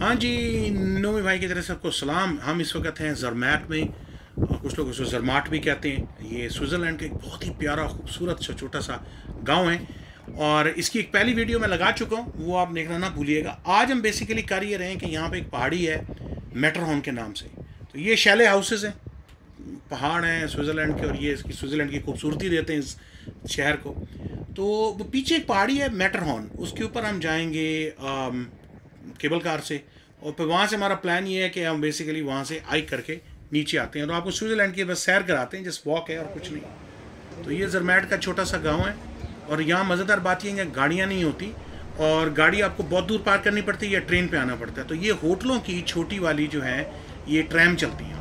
हाँ जी, नोमी भाई की तरफ से सबको सलाम। हम इस वक्त हैं ज़रमैट में, और कुछ लोग उसको ज़रमाट भी कहते हैं। ये स्विट्ज़रलैंड का एक बहुत ही प्यारा खूबसूरत सा छोटा सा गांव है, और इसकी एक पहली वीडियो मैं लगा चुका हूँ, वो आप देखना ना भूलिएगा। आज हम बेसिकली कर ये रहे हैं कि यहाँ पे एक पहाड़ी है मैटरहॉर्न के नाम से। तो ये शैले हाउसेस हैं, पहाड़ हैं स्विट्ज़रलैंड के, और ये इसकी स्विट्ज़रलैंड की खूबसूरती देते हैं इस शहर को। तो वो पीछे एक पहाड़ी है मैटरहॉर्न, उसके ऊपर हम जाएंगे केबल कार से, और फिर वहाँ से हमारा प्लान ये है कि हम बेसिकली वहाँ से हाइक करके नीचे आते हैं और आपको स्विट्ज़रलैंड की बस सैर कराते हैं, जस्ट वॉक है और कुछ नहीं। तो ये ज़रमैट का छोटा सा गांव है, और यहाँ मज़ेदार बात ये है कि गाड़ियाँ नहीं होती, और गाड़ी आपको बहुत दूर पार करनी पड़ती है या ट्रेन पे आना पड़ता है। तो ये होटलों की छोटी वाली जो है ये ट्रैम चलती है।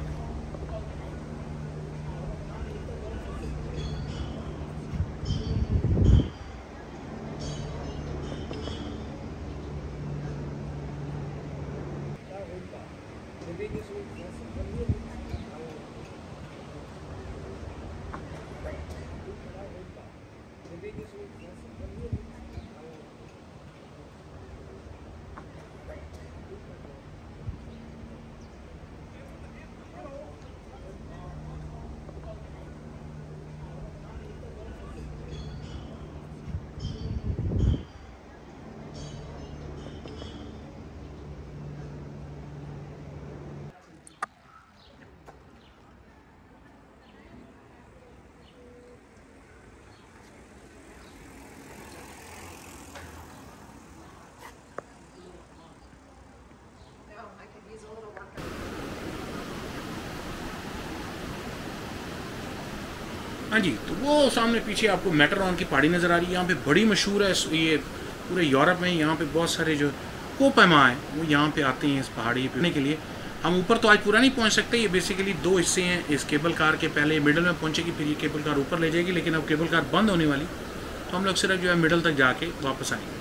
हाँ जी, तो वो सामने पीछे आपको मैटरहॉर्न की पहाड़ी नज़र आ रही है। यहाँ पे बड़ी मशहूर है ये पूरे यूरोप में। यहाँ पे बहुत सारे जो कोपैमा हैं वो यहाँ पे आते हैं इस पहाड़ी पे रहने के लिए। हम ऊपर तो आज पूरा नहीं पहुँच सकते, ये बेसिकली दो हिस्से हैं इस केबल कार के। पहले मिडल में पहुँचेगी, फिर ये केबल कार ऊपर ले जाएगी, लेकिन अब केबल कार बंद होने वाली, तो हम लोग सिर्फ जो है मिडल तक जाके वापस आएंगे।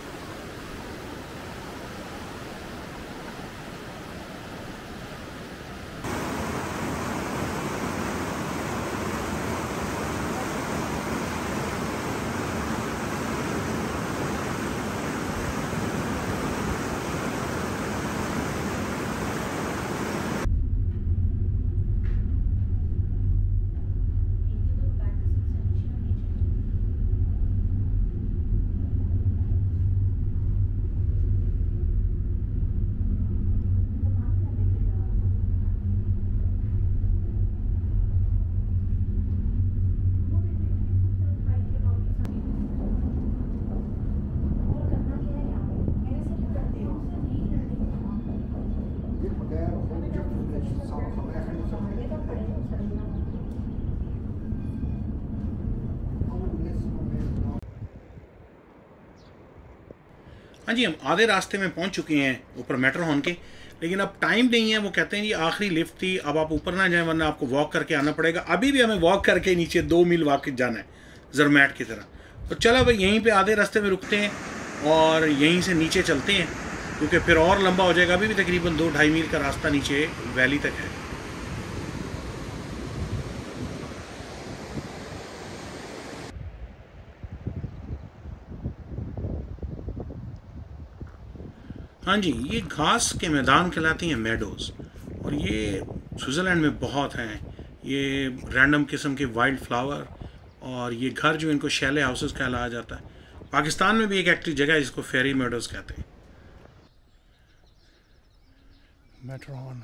हाँ जी, हम आधे रास्ते में पहुंच चुके हैं ऊपर मैटरहॉर्न के, लेकिन अब टाइम नहीं है। वो कहते हैं जी आखिरी लिफ्ट थी, अब आप ऊपर ना जाएं वरना आपको वॉक करके आना पड़ेगा। अभी भी हमें वॉक करके नीचे 2 मील वापस जाना है ज़रमैट की तरह। तो चलो भाई यहीं पे आधे रास्ते में रुकते हैं और यहीं से नीचे चलते हैं, क्योंकि फिर और लंबा हो जाएगा। अभी भी तकरीबन 2-2.5 मील का रास्ता नीचे वैली तक है। हाँ जी, ये घास के मैदान कहलाती हैं मेडोज़, और ये स्विट्ज़रलैंड में बहुत हैं। ये रैंडम किस्म के वाइल्ड फ्लावर, और ये घर जो इनको शैले हाउसेस कहलाया जाता है। पाकिस्तान में भी एक एक्टिव जगह है जिसको फेरी मेडोज़ कहते हैं। मैटरहॉर्न।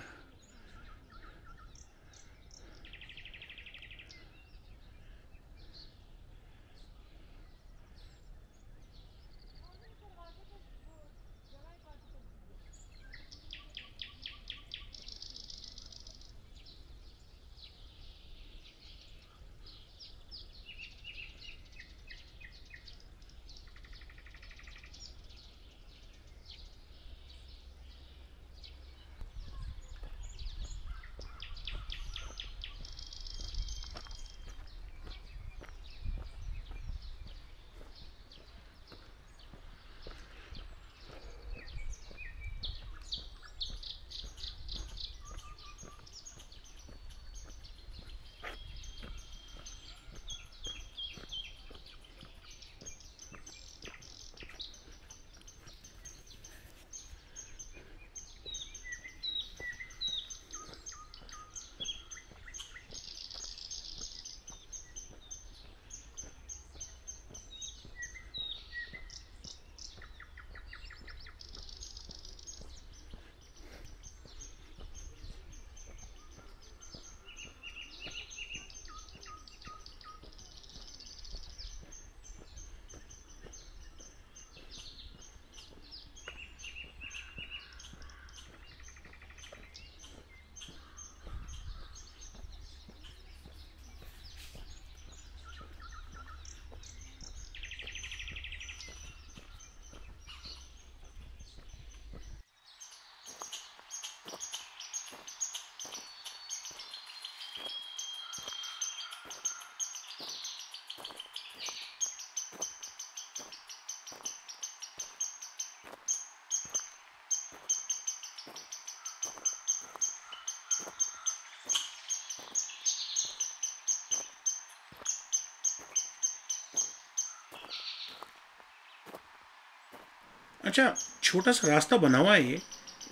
अच्छा, छोटा सा रास्ता बना हुआ है ये,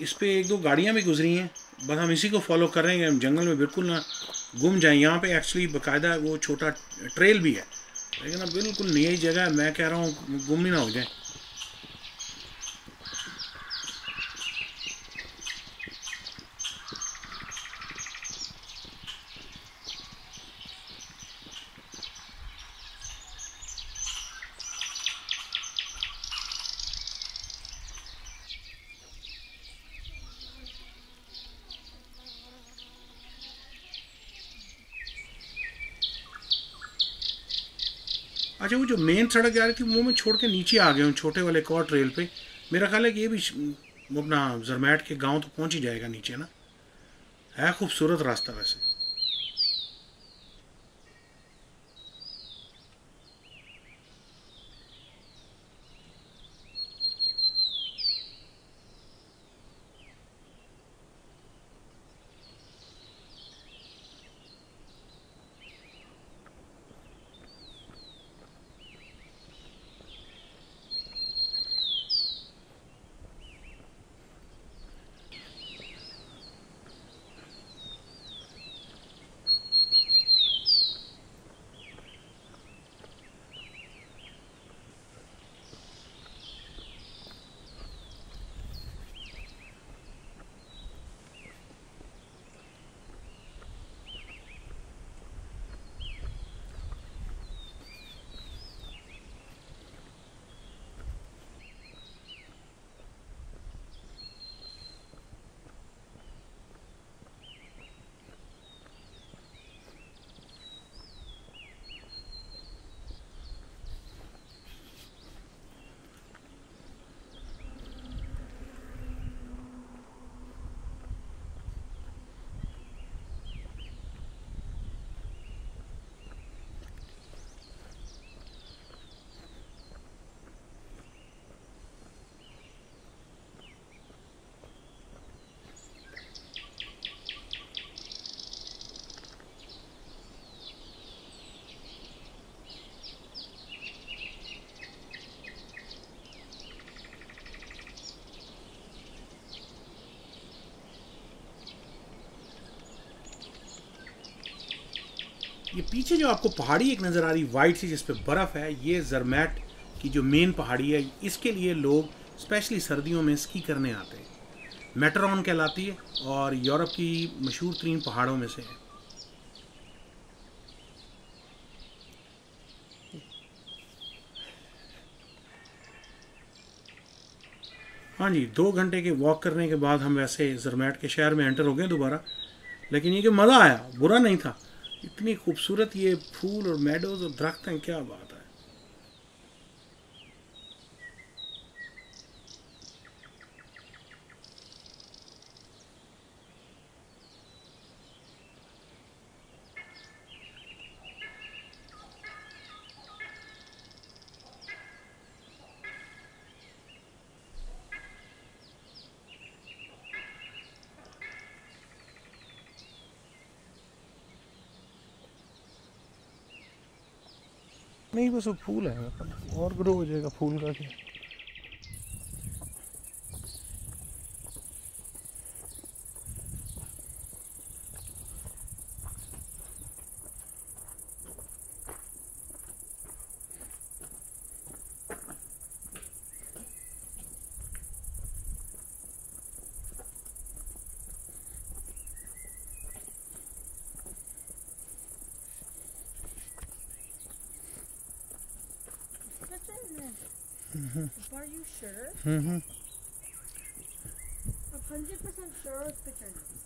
इस पे एक दो गाड़ियाँ भी गुजरी हैं, बस हम इसी को फॉलो कर रहे हैं, हम जंगल में बिल्कुल ना गुम जाएं। यहाँ पे एक्चुअली बाकायदा वो छोटा ट्रेल भी है, लेकिन अब बिल्कुल नई जगह है, मैं कह रहा हूँ गुम ही ना हो जाए। अच्छा, वो जो मेन सड़क जा रही थी वो मैं छोड़ के नीचे आ गया हूँ छोटे वाले एक और ट्रेल पे। मेरा ख्याल है कि ये भी वो अपना जरमैट के गांव तो पहुंच ही जाएगा नीचे ना। है खूबसूरत रास्ता वैसे। ये पीछे जो आपको पहाड़ी एक नज़र आ रही वाइट सी जिस पे बर्फ़ है, ये जरमैट की जो मेन पहाड़ी है, इसके लिए लोग स्पेशली सर्दियों में स्की करने आते हैं। मेटरॉन कहलाती है और यूरोप की मशहूर तरीन पहाड़ों में से है। हाँ जी, 2 घंटे के वॉक करने के बाद हम वैसे जरमैट के शहर में एंटर हो गए दोबारा। लेकिन ये कि मज़ा आया, बुरा नहीं था। इतनी खूबसूरत ये फूल और मेडोज और दरख्त हैं, क्या बात है। नहीं, बस वो फूल है, और ग्रो हो जाएगा फूल का क्या। Are you sure? 100% sure it's bitterness.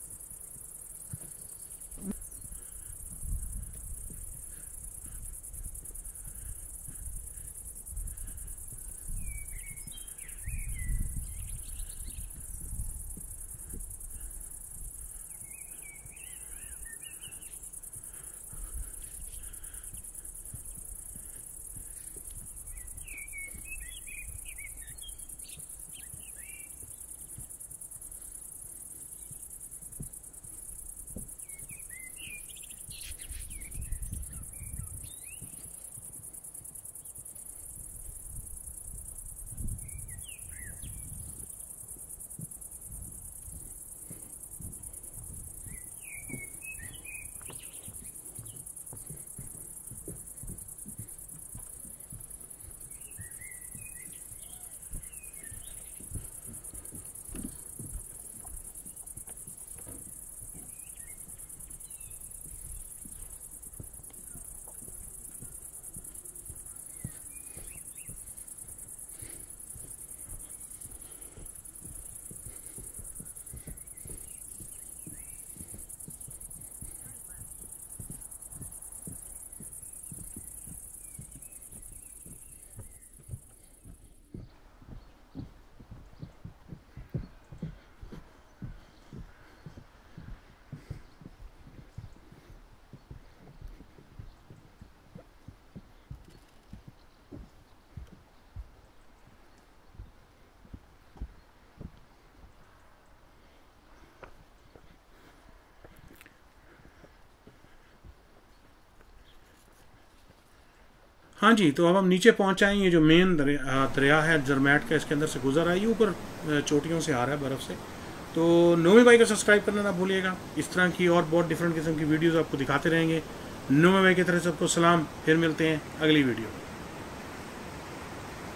हाँ जी, तो अब हम नीचे पहुँच आए। ये जो मेन दरिया है जरमैट का, इसके अंदर से गुजर आई, ऊपर चोटियों से आ रहा है बर्फ़ से। तो नोमी भाई को सब्सक्राइब करना ना भूलिएगा। इस तरह की और बहुत डिफरेंट किस्म की वीडियोज़ आपको दिखाते रहेंगे। नोमी भाई की तरफ सबको सलाम, फिर मिलते हैं अगली वीडियो।